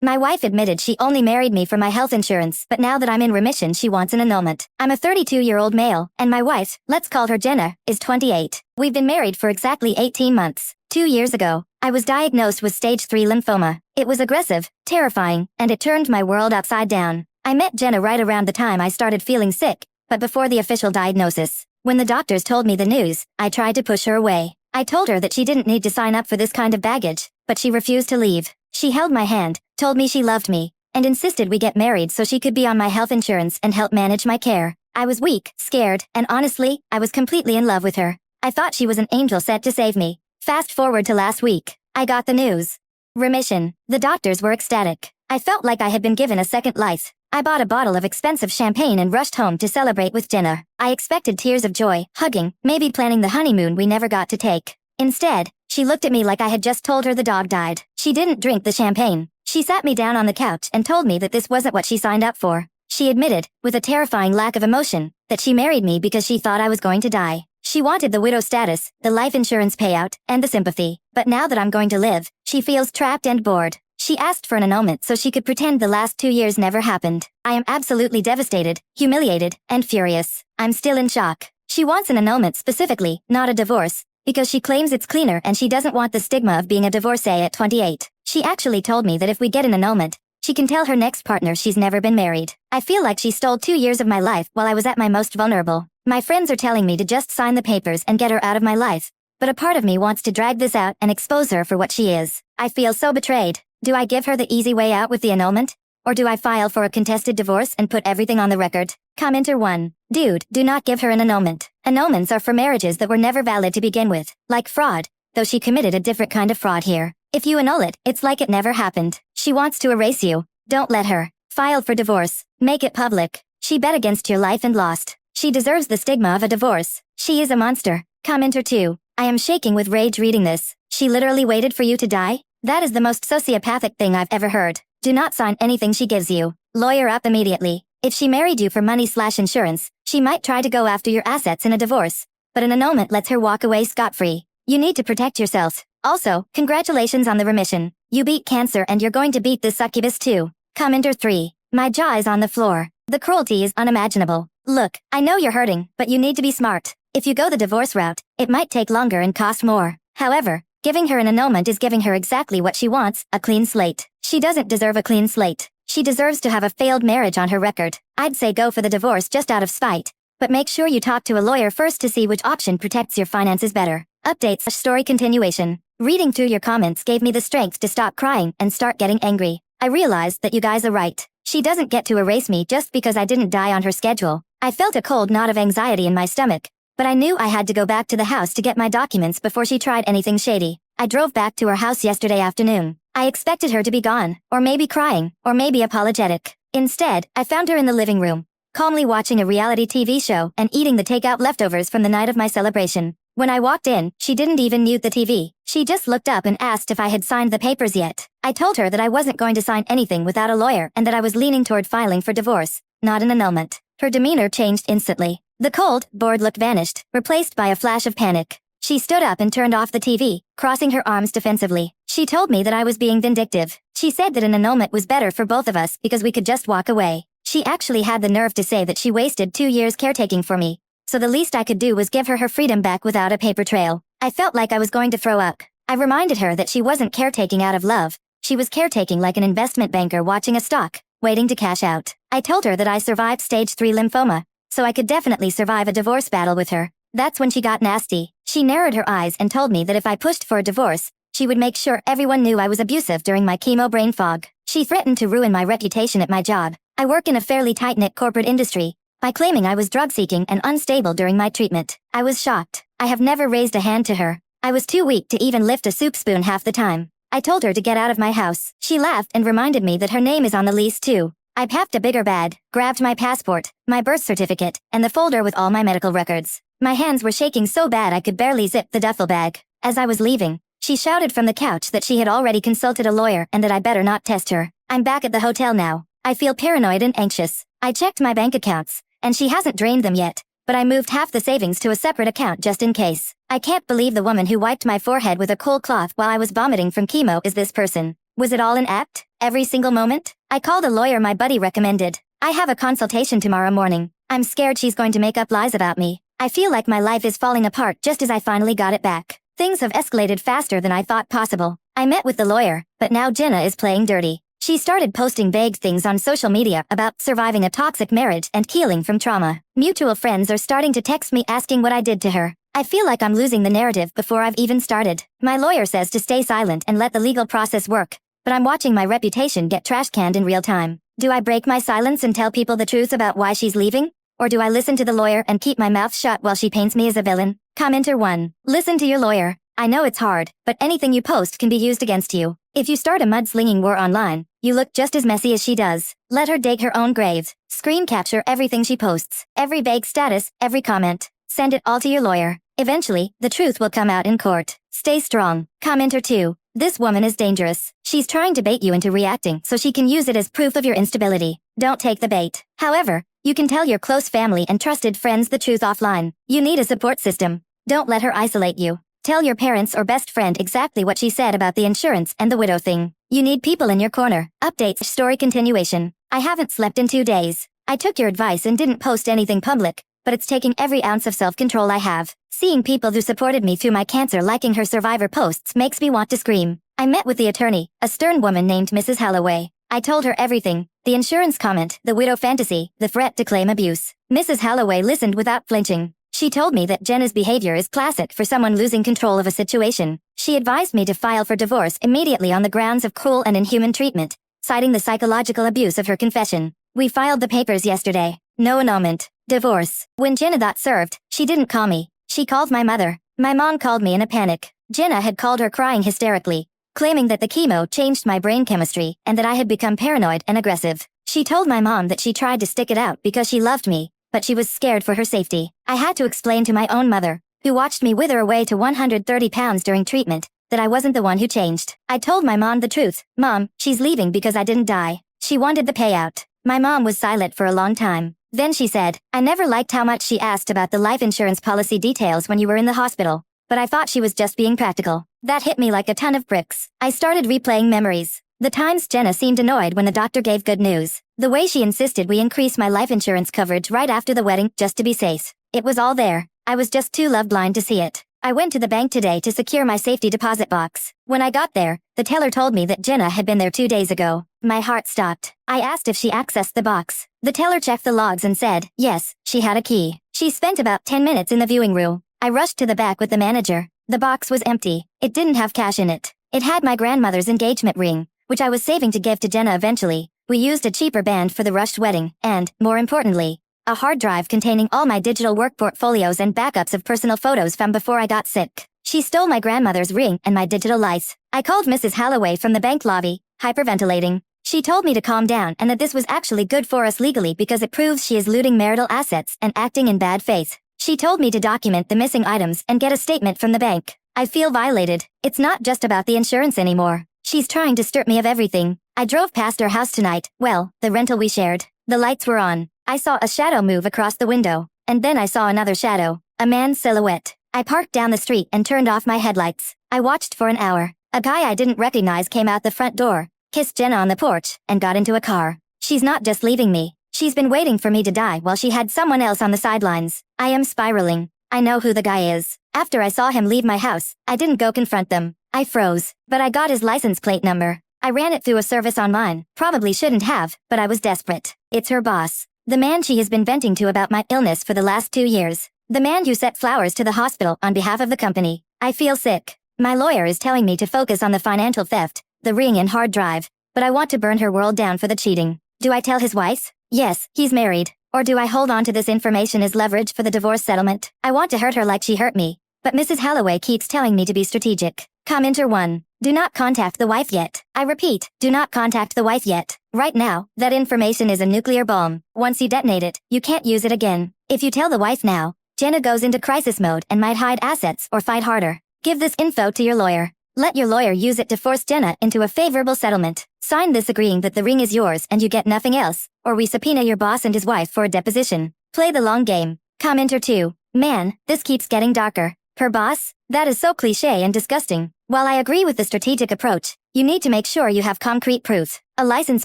My wife admitted she only married me for my health insurance, but now that I'm in remission, she wants an annulment. I'm a 32-year-old male, and my wife, let's call her Jenna, is 28. We've been married for exactly 18 months. 2 years ago, I was diagnosed with stage 3 lymphoma. It was aggressive, terrifying, and it turned my world upside down. I met Jenna right around the time I started feeling sick, but before the official diagnosis. When the doctors told me the news, I tried to push her away. I told her that she didn't need to sign up for this kind of baggage, but she refused to leave. She held my hand, told me she loved me, and insisted we get married so she could be on my health insurance and help manage my care. I was weak, scared, and honestly, I was completely in love with her. I thought she was an angel sent to save me. Fast forward to last week. I got the news. Remission. The doctors were ecstatic. I felt like I had been given a second life. I bought a bottle of expensive champagne and rushed home to celebrate with Jenna. I expected tears of joy, hugging, maybe planning the honeymoon we never got to take. Instead, she looked at me like I had just told her the dog died. She didn't drink the champagne. She sat me down on the couch and told me that this wasn't what she signed up for. She admitted, with a terrifying lack of emotion, that she married me because she thought I was going to die. She wanted the widow status, the life insurance payout, and the sympathy. But now that I'm going to live, she feels trapped and bored. She asked for an annulment so she could pretend the last 2 years never happened. I am absolutely devastated, humiliated, and furious. I'm still in shock. She wants an annulment specifically, not a divorce, because she claims it's cleaner and she doesn't want the stigma of being a divorcee at 28. She actually told me that if we get an annulment, she can tell her next partner she's never been married. I feel like she stole 2 years of my life while I was at my most vulnerable. My friends are telling me to just sign the papers and get her out of my life, but a part of me wants to drag this out and expose her for what she is. I feel so betrayed. Do I give her the easy way out with the annulment? Or do I file for a contested divorce and put everything on the record? Commenter 1. Dude, do not give her an annulment. Annulments are for marriages that were never valid to begin with, like fraud, though she committed a different kind of fraud here. If you annul it, it's like it never happened. She wants to erase you. Don't let her. File for divorce. Make it public. She bet against your life and lost. She deserves the stigma of a divorce. She is a monster. Commenter 2. I am shaking with rage reading this. She literally waited for you to die? That is the most sociopathic thing I've ever heard. Do not sign anything she gives you. Lawyer up immediately. If she married you for money/insurance, she might try to go after your assets in a divorce. But an annulment lets her walk away scot-free. You need to protect yourself. Also, congratulations on the remission. You beat cancer and you're going to beat this succubus too. Commenter 3. My jaw is on the floor. The cruelty is unimaginable. Look, I know you're hurting, but you need to be smart. If you go the divorce route, it might take longer and cost more. However, giving her an annulment is giving her exactly what she wants, a clean slate. She doesn't deserve a clean slate. She deserves to have a failed marriage on her record. I'd say go for the divorce just out of spite. But make sure you talk to a lawyer first to see which option protects your finances better. Updates. Story continuation. Reading through your comments gave me the strength to stop crying and start getting angry. I realized that you guys are right. She doesn't get to erase me just because I didn't die on her schedule. I felt a cold knot of anxiety in my stomach, but I knew I had to go back to the house to get my documents before she tried anything shady. I drove back to her house yesterday afternoon. I expected her to be gone, or maybe crying, or maybe apologetic. Instead, I found her in the living room, calmly watching a reality TV show and eating the takeout leftovers from the night of my celebration. When I walked in, she didn't even mute the TV. She just looked up and asked if I had signed the papers yet. I told her that I wasn't going to sign anything without a lawyer and that I was leaning toward filing for divorce, not an annulment. Her demeanor changed instantly. The cold, bored look vanished, replaced by a flash of panic. She stood up and turned off the TV, crossing her arms defensively. She told me that I was being vindictive. She said that an annulment was better for both of us because we could just walk away. She actually had the nerve to say that she wasted 2 years caretaking for me, so the least I could do was give her her freedom back without a paper trail. I felt like I was going to throw up. I reminded her that she wasn't caretaking out of love. She was caretaking like an investment banker watching a stock, waiting to cash out. I told her that I survived stage 3 lymphoma, so I could definitely survive a divorce battle with her. That's when she got nasty. She narrowed her eyes and told me that if I pushed for a divorce, she would make sure everyone knew I was abusive during my chemo brain fog. She threatened to ruin my reputation at my job. I work in a fairly tight-knit corporate industry, by claiming I was drug-seeking and unstable during my treatment. I was shocked. I have never raised a hand to her. I was too weak to even lift a soup spoon half the time. I told her to get out of my house. She laughed and reminded me that her name is on the lease too. I packed a bigger bag, grabbed my passport, my birth certificate, and the folder with all my medical records. My hands were shaking so bad I could barely zip the duffel bag. As I was leaving, she shouted from the couch that she had already consulted a lawyer and that I better not test her. I'm back at the hotel now. I feel paranoid and anxious. I checked my bank accounts, and she hasn't drained them yet, but I moved half the savings to a separate account just in case. I can't believe the woman who wiped my forehead with a cold cloth while I was vomiting from chemo is this person. Was it all an act? Every single moment? I called a lawyer my buddy recommended. I have a consultation tomorrow morning. I'm scared she's going to make up lies about me. I feel like my life is falling apart just as I finally got it back. Things have escalated faster than I thought possible. I met with the lawyer, but now Jenna is playing dirty. She started posting vague things on social media about surviving a toxic marriage and healing from trauma. Mutual friends are starting to text me asking what I did to her. I feel like I'm losing the narrative before I've even started. My lawyer says to stay silent and let the legal process work, but I'm watching my reputation get trash-canned in real time. Do I break my silence and tell people the truth about why she's leaving? Or do I listen to the lawyer and keep my mouth shut while she paints me as a villain? Commenter 1. Listen to your lawyer. I know it's hard, but anything you post can be used against you. If you start a mudslinging war online, you look just as messy as she does. Let her dig her own grave. Screen capture everything she posts, every vague status, every comment. Send it all to your lawyer. Eventually, the truth will come out in court. Stay strong. Commenter 2. This woman is dangerous. She's trying to bait you into reacting so she can use it as proof of your instability. Don't take the bait. However, you can tell your close family and trusted friends the truth offline. You need a support system. Don't let her isolate you. Tell your parents or best friend exactly what she said about the insurance and the widow thing. You need people in your corner. Updates. Story continuation. I haven't slept in 2 days. I took your advice and didn't post anything public, but it's taking every ounce of self-control I have. Seeing people who supported me through my cancer liking her survivor posts makes me want to scream. I met with the attorney, a stern woman named Mrs. Holloway. I told her everything. The insurance comment, the widow fantasy, the threat to claim abuse. Mrs. Holloway listened without flinching. She told me that Jenna's behavior is classic for someone losing control of a situation. She advised me to file for divorce immediately on the grounds of cruel and inhuman treatment, citing the psychological abuse of her confession. We filed the papers yesterday. No annulment. Divorce. When Jenna got served, she didn't call me. She called my mother. My mom called me in a panic. Jenna had called her crying hysterically, claiming that the chemo changed my brain chemistry and that I had become paranoid and aggressive. She told my mom that she tried to stick it out because she loved me, but she was scared for her safety. I had to explain to my own mother, who watched me wither away to 130 pounds during treatment, that I wasn't the one who changed. I told my mom the truth. Mom, she's leaving because I didn't die. She wanted the payout. My mom was silent for a long time. Then she said, I never liked how much she asked about the life insurance policy details when you were in the hospital, but I thought she was just being practical. That hit me like a ton of bricks. I started replaying memories. The times Jenna seemed annoyed when the doctor gave good news. The way she insisted we increase my life insurance coverage right after the wedding just to be safe. It was all there. I was just too love blind to see it. I went to the bank today to secure my safety deposit box. When I got there, the teller told me that Jenna had been there 2 days ago. My heart stopped. I asked if she accessed the box. The teller checked the logs and said, yes, she had a key. She spent about 10 minutes in the viewing room. I rushed to the back with the manager. The box was empty. It didn't have cash in it. It had my grandmother's engagement ring, which I was saving to give to Jenna eventually. We used a cheaper band for the rushed wedding, and, more importantly, a hard drive containing all my digital work portfolios and backups of personal photos from before I got sick. She stole my grandmother's ring and my digital lice. I called Mrs. Holloway from the bank lobby, hyperventilating. She told me to calm down and that this was actually good for us legally because it proves she is looting marital assets and acting in bad faith. She told me to document the missing items and get a statement from the bank. I feel violated. It's not just about the insurance anymore. She's trying to strip me of everything. I drove past her house tonight, well, the rental we shared. The lights were on. I saw a shadow move across the window, and then I saw another shadow, a man's silhouette. I parked down the street and turned off my headlights. I watched for an hour. A guy I didn't recognize came out the front door, kissed Jenna on the porch, and got into a car. She's not just leaving me. She's been waiting for me to die while she had someone else on the sidelines. I am spiraling. I know who the guy is. After I saw him leave my house, I didn't go confront them. I froze, but I got his license plate number. I ran it through a service online. Probably shouldn't have, but I was desperate. It's her boss. The man she has been venting to about my illness for the last 2 years. The man who sent flowers to the hospital on behalf of the company. I feel sick. My lawyer is telling me to focus on the financial theft, the ring and hard drive, but I want to burn her world down for the cheating. Do I tell his wife? Yes, he's married. Or do I hold on to this information as leverage for the divorce settlement? I want to hurt her like she hurt me, but Mrs. Holloway keeps telling me to be strategic. Commenter 1. Do not contact the wife yet. I repeat, do not contact the wife yet. Right now, that information is a nuclear bomb. Once you detonate it, you can't use it again. If you tell the wife now, Jenna goes into crisis mode and might hide assets or fight harder. Give this info to your lawyer. Let your lawyer use it to force Jenna into a favorable settlement. Sign this agreeing that the ring is yours and you get nothing else, or we subpoena your boss and his wife for a deposition. Play the long game. Commenter 2. Man, this keeps getting darker. Her boss? That is so cliché and disgusting. While I agree with the strategic approach, you need to make sure you have concrete proof. A license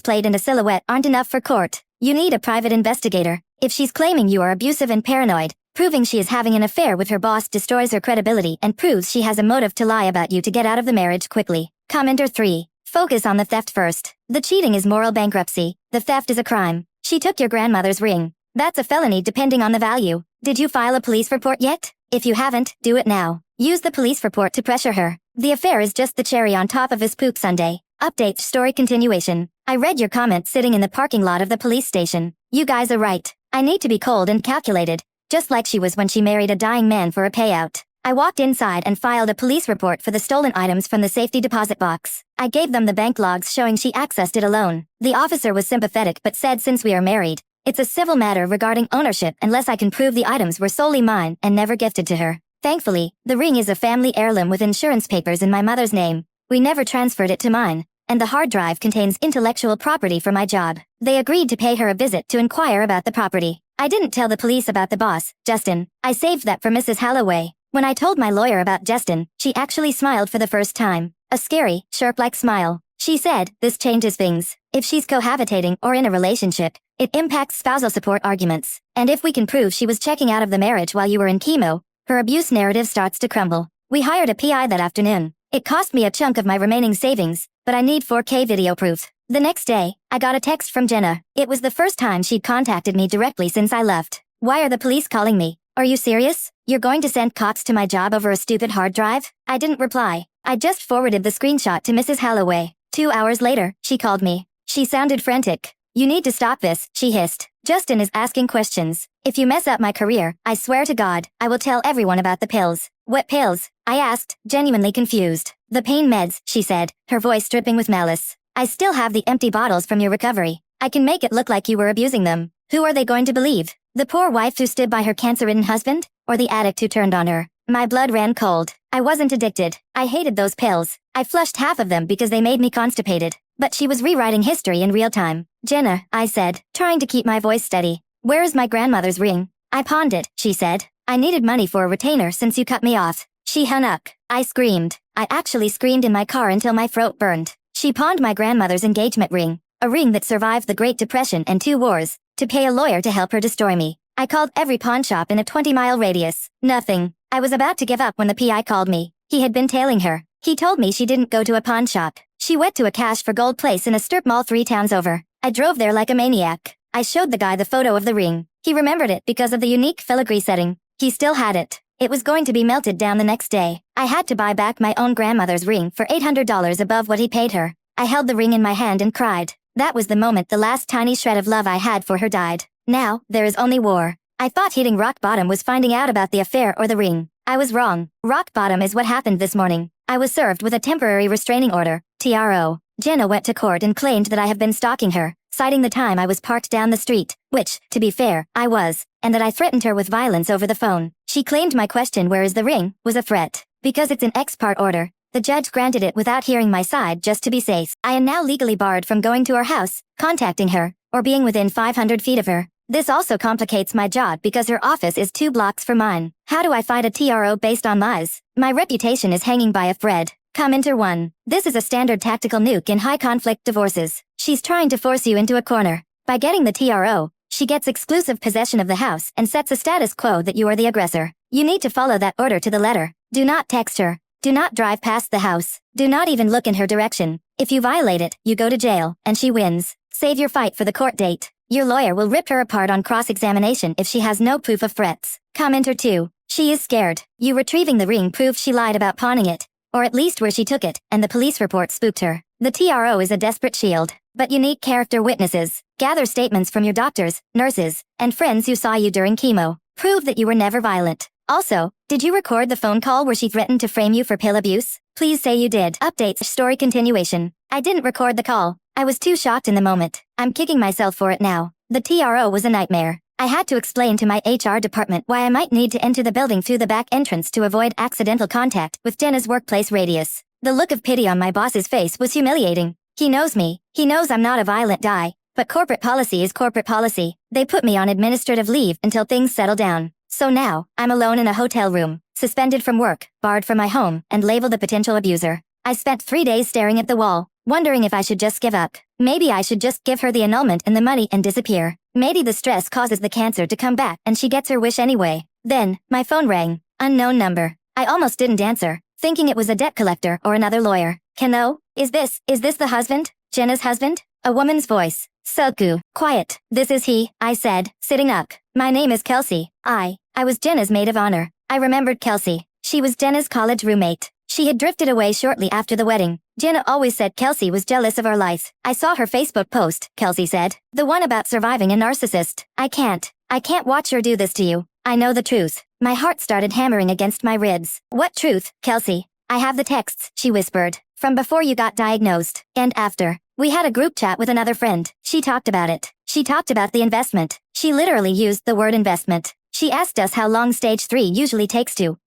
plate and a silhouette aren't enough for court. You need a private investigator. If she's claiming you are abusive and paranoid, proving she is having an affair with her boss destroys her credibility and proves she has a motive to lie about you to get out of the marriage quickly. Commenter 3. Focus on the theft first. The cheating is moral bankruptcy. The theft is a crime. She took your grandmother's ring. That's a felony depending on the value. Did you file a police report yet? If you haven't, do it now. Use the police report to pressure her. The affair is just the cherry on top of his poop sundae. Update story continuation. I read your comments sitting in the parking lot of the police station. You guys are right. I need to be cold and calculated, just like she was when she married a dying man for a payout. I walked inside and filed a police report for the stolen items from the safety deposit box. I gave them the bank logs showing she accessed it alone. The officer was sympathetic but said since we are married, it's a civil matter regarding ownership unless I can prove the items were solely mine and never gifted to her. Thankfully, the ring is a family heirloom with insurance papers in my mother's name. We never transferred it to mine, and the hard drive contains intellectual property for my job. They agreed to pay her a visit to inquire about the property. I didn't tell the police about the boss, Justin. I saved that for Mrs. Holloway. When I told my lawyer about Justin, she actually smiled for the first time. A scary, sharp-like smile. She said, this changes things. If she's cohabitating or in a relationship, it impacts spousal support arguments. And if we can prove she was checking out of the marriage while you were in chemo, her abuse narrative starts to crumble. We hired a PI that afternoon. It cost me a chunk of my remaining savings, but I need 4K video proof. The next day, I got a text from Jenna. It was the first time she'd contacted me directly since I left. Why are the police calling me? Are you serious? You're going to send cops to my job over a stupid hard drive? I didn't reply. I just forwarded the screenshot to Mrs. Holloway. 2 hours later, she called me. She sounded frantic. You need to stop this, she hissed. Justin is asking questions. If you mess up my career, I swear to God, I will tell everyone about the pills. What pills? I asked, genuinely confused. The pain meds, she said, her voice dripping with malice. I still have the empty bottles from your recovery. I can make it look like you were abusing them. Who are they going to believe? The poor wife who stood by her cancer-ridden husband? Or the addict who turned on her? My blood ran cold. I wasn't addicted. I hated those pills. I flushed half of them because they made me constipated. But she was rewriting history in real time. Jenna, I said, trying to keep my voice steady. Where is my grandmother's ring? I pawned it, she said. I needed money for a retainer since you cut me off. She hung up. I screamed. I actually screamed in my car until my throat burned. She pawned my grandmother's engagement ring, a ring that survived the Great Depression and 2 wars, to pay a lawyer to help her destroy me. I called every pawn shop in a 20-mile radius. Nothing. I was about to give up when the PI called me. He had been tailing her. He told me she didn't go to a pawn shop. She went to a cash for gold place in a strip mall 3 towns over. I drove there like a maniac. I showed the guy the photo of the ring. He remembered it because of the unique filigree setting. He still had it. It was going to be melted down the next day. I had to buy back my own grandmother's ring for $800 above what he paid her. I held the ring in my hand and cried. That was the moment the last tiny shred of love I had for her died. Now, there is only war. I thought hitting rock bottom was finding out about the affair or the ring. I was wrong. Rock bottom is what happened this morning. I was served with a temporary restraining order, TRO. Jenna went to court and claimed that I have been stalking her, citing the time I was parked down the street, which, to be fair, I was, and that I threatened her with violence over the phone. She claimed my question "where is the ring?" was a threat. Because it's an ex parte order, the judge granted it without hearing my side just to be safe. I am now legally barred from going to her house, contacting her, or being within 500 feet of her. This also complicates my job because her office is 2 blocks from mine. How do I fight a TRO based on lies? My reputation is hanging by a thread. Commenter 1. This is a standard tactical nuke in high-conflict divorces. She's trying to force you into a corner. By getting the TRO, she gets exclusive possession of the house and sets a status quo that you are the aggressor. You need to follow that order to the letter. Do not text her. Do not drive past the house. Do not even look in her direction. If you violate it, you go to jail, and she wins. Save your fight for the court date. Your lawyer will rip her apart on cross-examination if she has no proof of threats. Commenter 2. She is scared. You retrieving the ring proves she lied about pawning it, or at least where she took it, and the police report spooked her. The TRO is a desperate shield, but you need character witnesses. Gather statements from your doctors, nurses, and friends who saw you during chemo. Prove that you were never violent. Also, did you record the phone call where she threatened to frame you for pill abuse? Please say you did. Updates. Story continuation. I didn't record the call. I was too shocked in the moment. I'm kicking myself for it now. The TRO was a nightmare. I had to explain to my HR department why I might need to enter the building through the back entrance to avoid accidental contact with Jenna's workplace radius. The look of pity on my boss's face was humiliating. He knows me. He knows I'm not a violent guy. But corporate policy is corporate policy. They put me on administrative leave until things settle down. So now, I'm alone in a hotel room, suspended from work, barred from my home, and labeled a potential abuser. I spent 3 days staring at the wall, wondering if I should just give up. Maybe I should just give her the annulment and the money and disappear. Maybe the stress causes the cancer to come back and she gets her wish anyway. Then, my phone rang. Unknown number. I almost didn't answer, thinking it was a debt collector or another lawyer. Hello? Is this the husband? Jenna's husband? A woman's voice. Soku. Quiet. This is he, I said, sitting up. My name is Kelsey. I was Jenna's maid of honor. I remembered Kelsey. She was Jenna's college roommate. She had drifted away shortly after the wedding. Jenna always said Kelsey was jealous of our lives. I saw her Facebook post, Kelsey said. The one about surviving a narcissist. I can't watch her do this to you. I know the truth. My heart started hammering against my ribs. What truth, Kelsey? I have the texts, she whispered. From before you got diagnosed, and after. We had a group chat with another friend. She talked about it. She talked about the investment. She literally used the word investment. She asked us how long stage 3 usually takes to,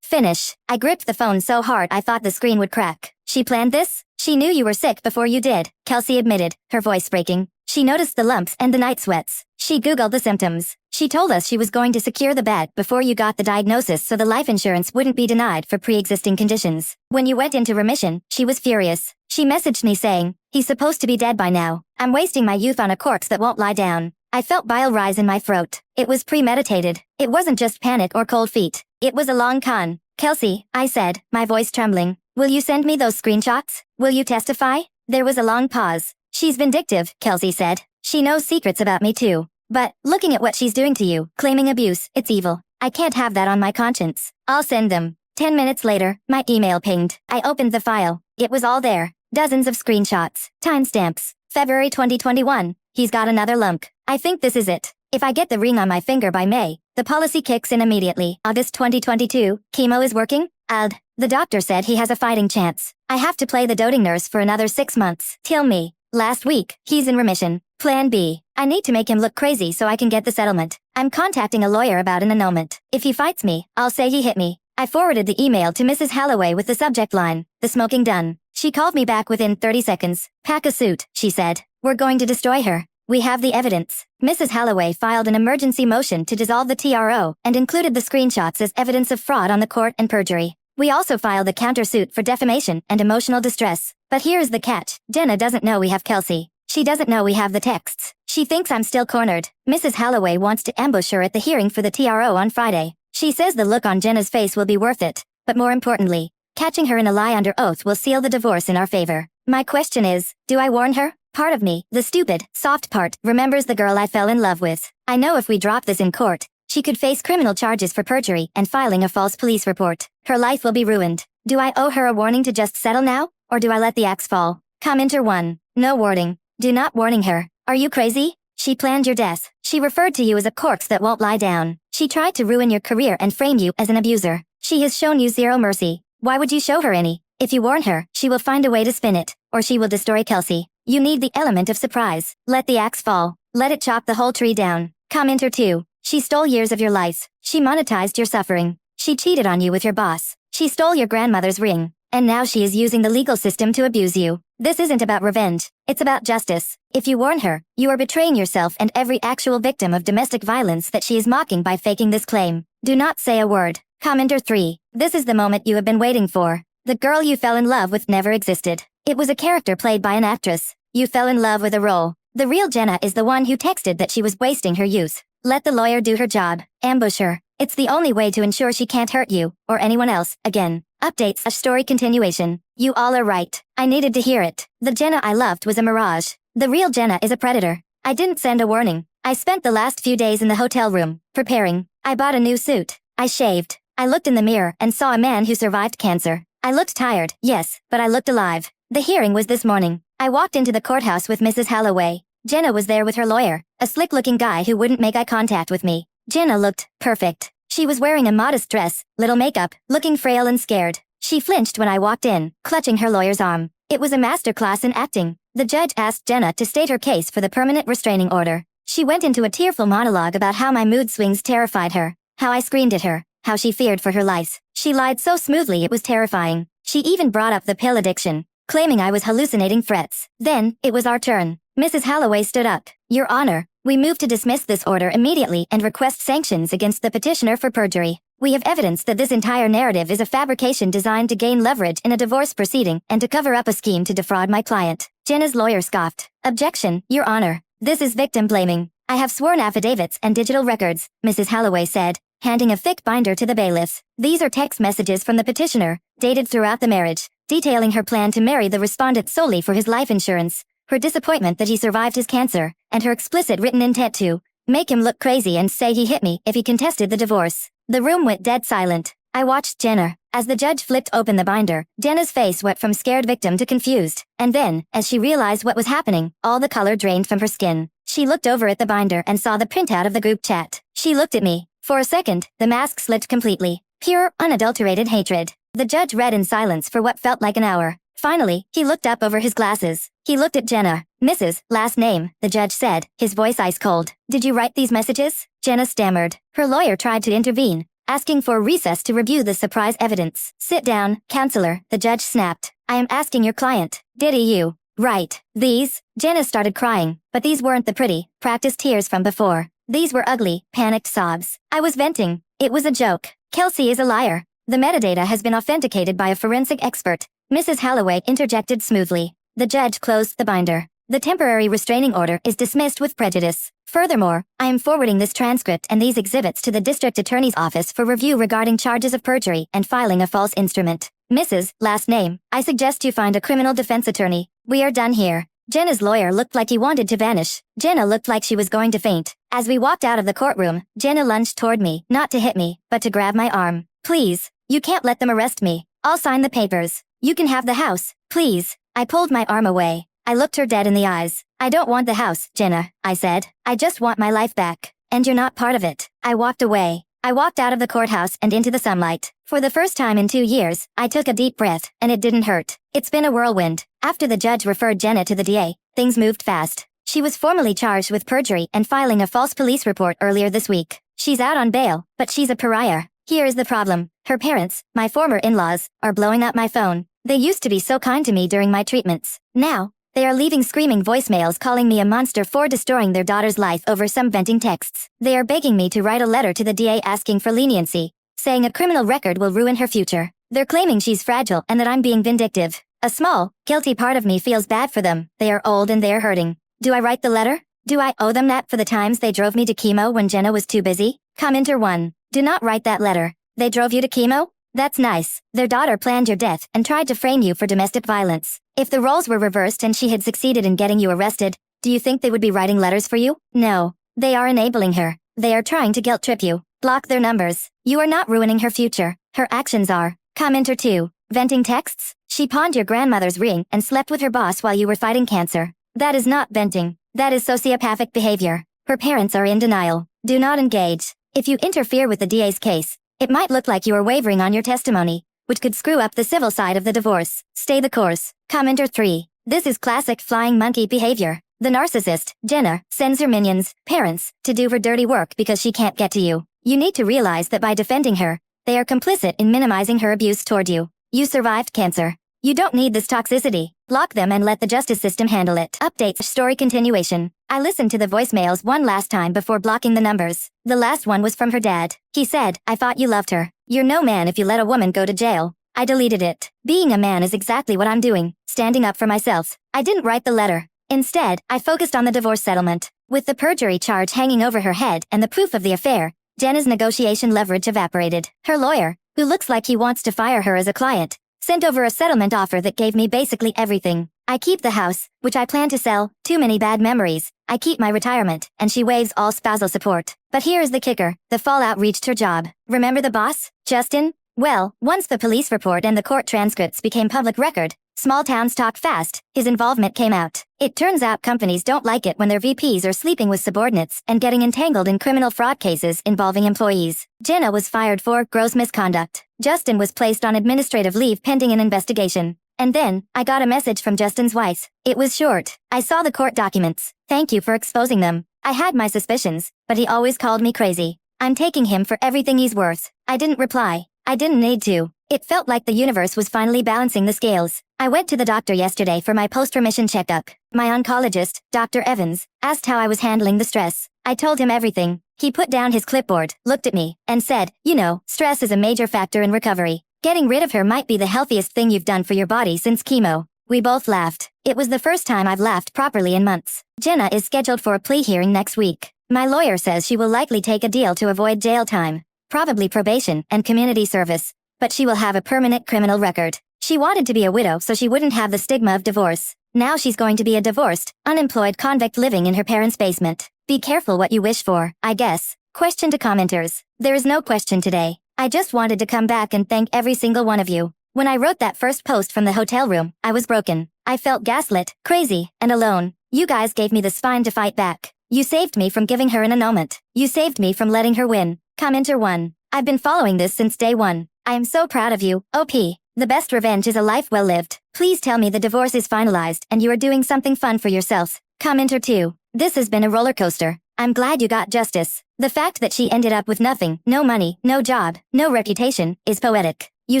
finish. I gripped the phone so hard I thought the screen would crack. She planned this? She knew you were sick before you did, Kelsey admitted, her voice breaking. She noticed the lumps and the night sweats. She Googled the symptoms. She told us she was going to secure the bag before you got the diagnosis so the life insurance wouldn't be denied for pre-existing conditions. When you went into remission, she was furious. She messaged me saying, "He's supposed to be dead by now. I'm wasting my youth on a corpse that won't lie down." I felt bile rise in my throat. It was premeditated. It wasn't just panic or cold feet. It was a long con. "Kelsey," I said, my voice trembling, "will you send me those screenshots? Will you testify?" There was a long pause. "She's vindictive," Kelsey said. "She knows secrets about me too. But, looking at what she's doing to you, claiming abuse, it's evil. I can't have that on my conscience. I'll send them." 10 minutes later, my email pinged. I opened the file. It was all there. Dozens of screenshots. Timestamps. February 2021. He's got another lump. I think this is it. If I get the ring on my finger by May, the policy kicks in immediately. August 2022. Chemo is working? The doctor said he has a fighting chance. I have to play the doting nurse for another 6 months. Till me. Last week, he's in remission. Plan B. I need to make him look crazy so I can get the settlement. I'm contacting a lawyer about an annulment. If he fights me, I'll say he hit me. I forwarded the email to Mrs. Holloway with the subject line, "The smoking done." She called me back within 30 seconds. "Pack a suit," she said. "We're going to destroy her. We have the evidence." Mrs. Holloway filed an emergency motion to dissolve the TRO and included the screenshots as evidence of fraud on the court and perjury. We also filed a countersuit for defamation and emotional distress. But here's the catch. Jenna doesn't know we have Kelsey. She doesn't know we have the texts. She thinks I'm still cornered. Mrs. Holloway wants to ambush her at the hearing for the TRO on Friday. She says the look on Jenna's face will be worth it. But more importantly, catching her in a lie under oath will seal the divorce in our favor. My question is, do I warn her? Part of me, the stupid, soft part, remembers the girl I fell in love with. I know if we drop this in court, she could face criminal charges for perjury and filing a false police report. Her life will be ruined. Do I owe her a warning to just settle now? Or do I let the axe fall? Commenter 1. No warning. Do not warning her. Are you crazy? She planned your death. She referred to you as a corpse that won't lie down. She tried to ruin your career and frame you as an abuser. She has shown you zero mercy. Why would you show her any? If you warn her, she will find a way to spin it, or she will destroy Kelsey. You need the element of surprise. Let the axe fall. Let it chop the whole tree down. Commenter 2. She stole years of your life. She monetized your suffering. She cheated on you with your boss. She stole your grandmother's ring. And now she is using the legal system to abuse you. This isn't about revenge. It's about justice. If you warn her, you are betraying yourself and every actual victim of domestic violence that she is mocking by faking this claim. Do not say a word. Commenter 3. This is the moment you have been waiting for. The girl you fell in love with never existed. It was a character played by an actress. You fell in love with a role. The real Jenna is the one who texted that she was wasting her youth. Let the lawyer do her job. Ambush her. It's the only way to ensure she can't hurt you, or anyone else, again. Updates. Story continuation. You all are right. I needed to hear it. The Jenna I loved was a mirage. The real Jenna is a predator. I didn't send a warning. I spent the last few days in the hotel room, preparing. I bought a new suit. I shaved. I looked in the mirror and saw a man who survived cancer. I looked tired, yes, but I looked alive. The hearing was this morning. I walked into the courthouse with Mrs. Holloway. Jenna was there with her lawyer, a slick-looking guy who wouldn't make eye contact with me. Jenna looked perfect. She was wearing a modest dress, little makeup, looking frail and scared. She flinched when I walked in, clutching her lawyer's arm. It was a masterclass in acting. The judge asked Jenna to state her case for the permanent restraining order. She went into a tearful monologue about how my mood swings terrified her, how I screamed at her, how she feared for her life. She lied so smoothly it was terrifying. She even brought up the pill addiction, claiming I was hallucinating threats. Then, it was our turn. Mrs. Holloway stood up. "Your Honor, We move to dismiss this order immediately and request sanctions against the petitioner for perjury. We have evidence that this entire narrative is a fabrication designed to gain leverage in a divorce proceeding and to cover up a scheme to defraud my client. Jenna's lawyer scoffed. Objection, Your Honor. This is victim blaming. I have sworn affidavits and digital records, Mrs. Holloway said, handing a thick binder to the bailiffs. These are text messages from the petitioner, dated throughout the marriage, detailing her plan to marry the respondent solely for his life insurance, her disappointment that he survived his cancer, and her explicit written intent to make him look crazy and say he hit me if he contested the divorce. The room went dead silent. I watched Jenna. As the judge flipped open the binder, Jenna's face went from scared victim to confused, and then, as she realized what was happening, all the color drained from her skin. She looked over at the binder and saw the printout of the group chat. She looked at me. For a second, the mask slipped completely. Pure, unadulterated hatred. The judge read in silence for what felt like an hour. Finally, he looked up over his glasses. He looked at Jenna. Mrs. Last name, the judge said, his voice ice cold. Did you write these messages? Jenna stammered. Her lawyer tried to intervene, asking for a recess to review the surprise evidence. Sit down, counselor, the judge snapped. I am asking your client. Did you write these? Jenna started crying, but these weren't the pretty, practiced tears from before. These were ugly, panicked sobs. I was venting. It was a joke. Kelsey is a liar. The metadata has been authenticated by a forensic expert. Mrs. Holloway interjected smoothly. The judge closed the binder. The temporary restraining order is dismissed with prejudice. Furthermore, I am forwarding this transcript and these exhibits to the district attorney's office for review regarding charges of perjury and filing a false instrument. Mrs. Last name, I suggest you find a criminal defense attorney. We are done here. Jenna's lawyer looked like he wanted to vanish. Jenna looked like she was going to faint. As we walked out of the courtroom, Jenna lunged toward me, not to hit me, but to grab my arm. Please, you can't let them arrest me. I'll sign the papers. You can have the house, please. I pulled my arm away. I looked her dead in the eyes. I don't want the house, Jenna, I said. I just want my life back. And you're not part of it. I walked away. I walked out of the courthouse and into the sunlight. For the first time in 2 years, I took a deep breath, and it didn't hurt. It's been a whirlwind. After the judge referred Jenna to the DA, things moved fast. She was formally charged with perjury and filing a false police report earlier this week. She's out on bail, but she's a pariah. Here is the problem. Her parents, my former in-laws, are blowing up my phone. They used to be so kind to me during my treatments. Now, they are leaving screaming voicemails calling me a monster for destroying their daughter's life over some venting texts. They are begging me to write a letter to the DA asking for leniency, saying a criminal record will ruin her future. They're claiming she's fragile and that I'm being vindictive. A small, guilty part of me feels bad for them. They are old and they're hurting. Do I write the letter? Do I owe them that for the times they drove me to chemo when Jenna was too busy? Commenter 1. Do not write that letter. They drove you to chemo? That's nice. Their daughter planned your death and tried to frame you for domestic violence. If the roles were reversed and she had succeeded in getting you arrested, do you think they would be writing letters for you? No. They are enabling her. They are trying to guilt trip you. Block their numbers. You are not ruining her future. Her actions are. Commenter 2. Venting texts? She pawned your grandmother's ring and slept with her boss while you were fighting cancer. That is not venting. That is sociopathic behavior. Her parents are in denial. Do not engage. If you interfere with the DA's case, it might look like you are wavering on your testimony, which could screw up the civil side of the divorce. Stay the course. Commenter 3. This is classic flying monkey behavior. The narcissist, Jenna, sends her minions, parents, to do her dirty work because she can't get to you. You need to realize that by defending her, they are complicit in minimizing her abuse toward you. You survived cancer. You don't need this toxicity. Block them and let the justice system handle it. Update. Story continuation. I listened to the voicemails one last time before blocking the numbers. The last one was from her dad. He said, I thought you loved her. You're no man if you let a woman go to jail. I deleted it. Being a man is exactly what I'm doing. Standing up for myself. I didn't write the letter. Instead, I focused on the divorce settlement. With the perjury charge hanging over her head and the proof of the affair, Jenna's negotiation leverage evaporated. Her lawyer, who looks like he wants to fire her as a client, sent over a settlement offer that gave me basically everything. I keep the house, which I plan to sell, too many bad memories. I keep my retirement, and she waives all spousal support. But here is the kicker. The fallout reached her job. Remember the boss, Justin? Well, once the police report and the court transcripts became public record, small towns talk fast, his involvement came out. It turns out companies don't like it when their VPs are sleeping with subordinates and getting entangled in criminal fraud cases involving employees. Jenna was fired for gross misconduct. Justin was placed on administrative leave pending an investigation. And then, I got a message from Justin's wife. It was short. I saw the court documents. Thank you for exposing them. I had my suspicions, but he always called me crazy. I'm taking him for everything he's worth. I didn't reply. I didn't need to. It felt like the universe was finally balancing the scales. I went to the doctor yesterday for my post-remission checkup. My oncologist, Dr. Evans, asked how I was handling the stress. I told him everything. He put down his clipboard, looked at me, and said, "You know, stress is a major factor in recovery. Getting rid of her might be the healthiest thing you've done for your body since chemo." We both laughed. It was the first time I've laughed properly in months. Jenna is scheduled for a plea hearing next week. My lawyer says she will likely take a deal to avoid jail time, probably probation and community service, but she will have a permanent criminal record. She wanted to be a widow so she wouldn't have the stigma of divorce. Now she's going to be a divorced, unemployed convict living in her parents' basement. Be careful what you wish for, I guess. Question to commenters. There is no question today. I just wanted to come back and thank every single one of you. When I wrote that first post from the hotel room, I was broken. I felt gaslit, crazy, and alone. You guys gave me the spine to fight back. You saved me from giving her an annulment. You saved me from letting her win. Commenter 1. I've been following this since day one. I am so proud of you, OP. The best revenge is a life well lived. Please tell me the divorce is finalized and you are doing something fun for yourselves. Commenter 2. This has been a roller coaster. I'm glad you got justice. The fact that she ended up with nothing, no money, no job, no reputation, is poetic. You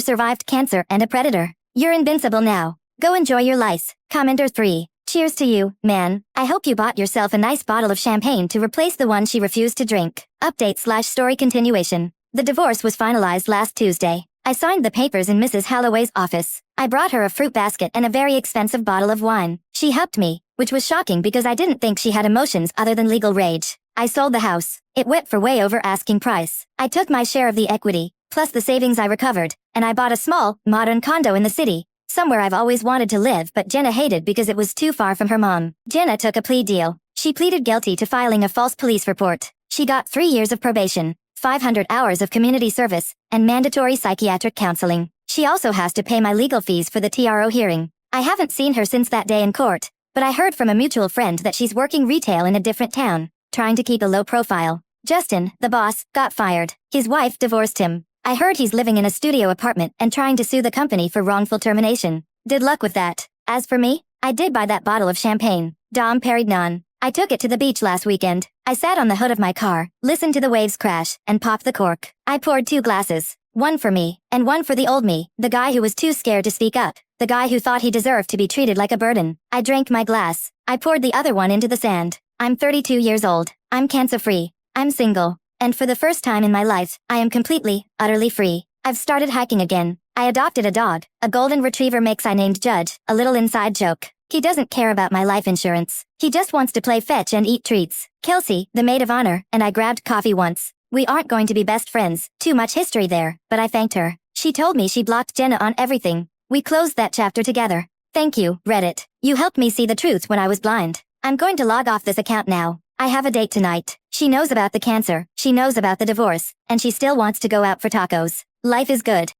survived cancer and a predator. You're invincible now. Go enjoy your life. Commenter 3. Cheers to you, man. I hope you bought yourself a nice bottle of champagne to replace the one she refused to drink. Update/story continuation. The divorce was finalized last Tuesday. I signed the papers in Mrs. Holloway's office. I brought her a fruit basket and a very expensive bottle of wine. She helped me, which was shocking because I didn't think she had emotions other than legal rage. I sold the house. It went for way over asking price. I took my share of the equity, plus the savings I recovered, and I bought a small, modern condo in the city, somewhere I've always wanted to live but Jenna hated because it was too far from her mom. Jenna took a plea deal. She pleaded guilty to filing a false police report. She got 3 years of probation, 500 hours of community service, and mandatory psychiatric counseling. She also has to pay my legal fees for the TRO hearing. I haven't seen her since that day in court, but I heard from a mutual friend that she's working retail in a different town, trying to keep a low profile. Justin, the boss, got fired. His wife divorced him. I heard he's living in a studio apartment and trying to sue the company for wrongful termination. Good luck with that. As for me, I did buy that bottle of champagne. Dom Perignon. I took it to the beach last weekend. I sat on the hood of my car, listened to the waves crash, and popped the cork. I poured 2 glasses. One for me, and one for the old me, the guy who was too scared to speak up, the guy who thought he deserved to be treated like a burden. I drank my glass. I poured the other one into the sand. I'm 32 years old. I'm cancer-free. I'm single. And for the first time in my life, I am completely, utterly free. I've started hiking again. I adopted a dog, a golden retriever mix I named Judge, a little inside joke. He doesn't care about my life insurance. He just wants to play fetch and eat treats. Kelsey, the maid of honor, and I grabbed coffee once. We aren't going to be best friends, too much history there, but I thanked her. She told me she blocked Jenna on everything. We closed that chapter together. Thank you, Reddit. You helped me see the truth when I was blind. I'm going to log off this account now. I have a date tonight. She knows about the cancer, she knows about the divorce, and she still wants to go out for tacos. Life is good.